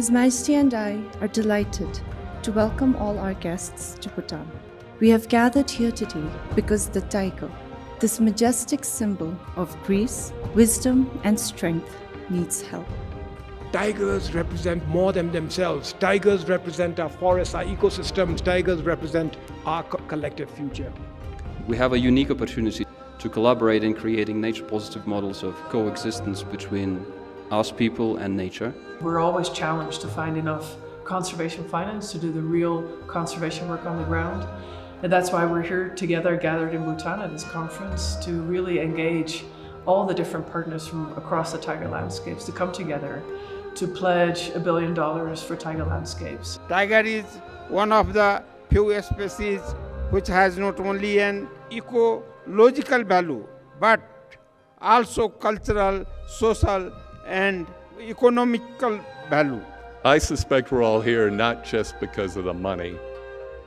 His Majesty and I are delighted to welcome all our guests to Bhutan. We have gathered here today because the tiger, this majestic symbol of grace, wisdom, and strength, needs help. Tigers represent more than themselves. Tigers represent our forests, our ecosystems. Tigers represent our collective future. We have a unique opportunity to collaborate in creating nature-positive models of coexistence between us people and nature. We're always challenged to find enough conservation finance to do the real conservation work on the ground. And that's why we're here together, gathered in Bhutan at this conference, to really engage all the different partners from across the tiger landscapes to come together to pledge $1 billion for tiger landscapes. Tiger is one of the few species which has not only an ecological value, but also cultural, social, and economical value. I suspect we're all here not just because of the money.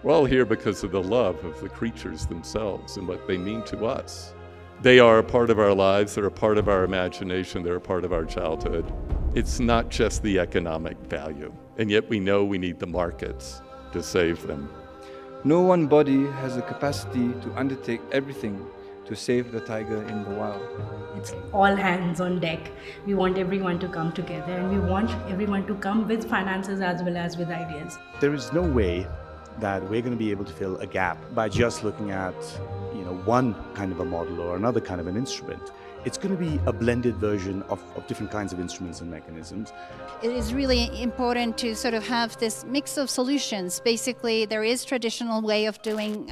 We're all here because of the love of the creatures themselves and what they mean to us. They are a part of our lives, they're a part of our imagination, they're a part of our childhood. It's not just the economic value, and yet we know we need the markets to save them. No one body has the capacity to undertake everything to save the tiger in the wild. It's all hands on deck. We want everyone to come together, and we want everyone to come with finances as well as with ideas. There is no way that we're going to be able to fill a gap by just looking at one kind of a model or another kind of an instrument. It's going to be a blended version of different kinds of instruments and mechanisms. It is really important to sort of have this mix of solutions. Basically, there is traditional way of doing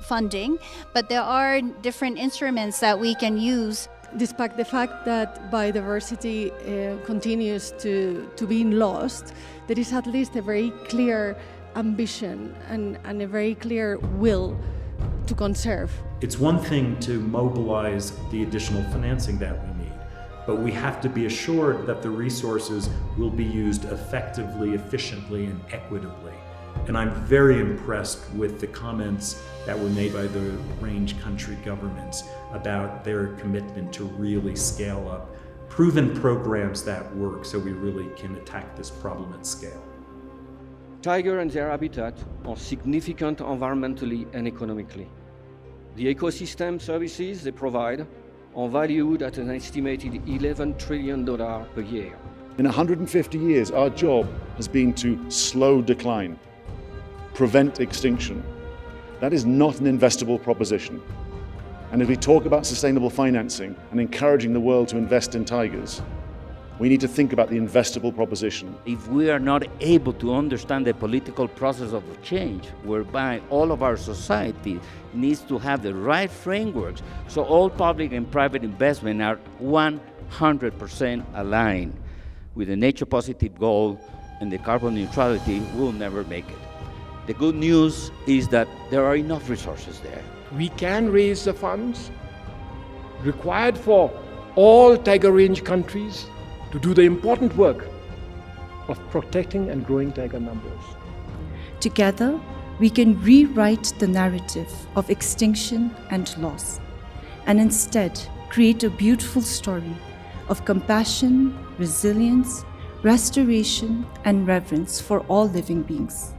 funding, but there are different instruments that we can use. Despite the fact that biodiversity continues to be lost, there is at least a very clear ambition and a very clear will to conserve. It's one thing to mobilize the additional financing that we need, but we have to be assured that the resources will be used effectively, efficiently, and equitably. And I'm very impressed with the comments that were made by the range country governments about their commitment to really scale up proven programs that work so we really can attack this problem at scale. Tiger and their habitat are significant environmentally and economically. The ecosystem services they provide are valued at an estimated $11 trillion per year. In 150 years, our job has been to slow decline, prevent extinction. That is not an investable proposition. And if we talk about sustainable financing and encouraging the world to invest in tigers, we need to think about the investable proposition. If we are not able to understand the political process of change, whereby all of our society needs to have the right frameworks, so all public and private investment are 100% aligned with the nature positive goal and the carbon neutrality, we'll never make it. The good news is that there are enough resources there. We can raise the funds required for all tiger range countries to do the important work of protecting and growing tiger numbers. Together, we can rewrite the narrative of extinction and loss, and instead create a beautiful story of compassion, resilience, restoration, and reverence for all living beings.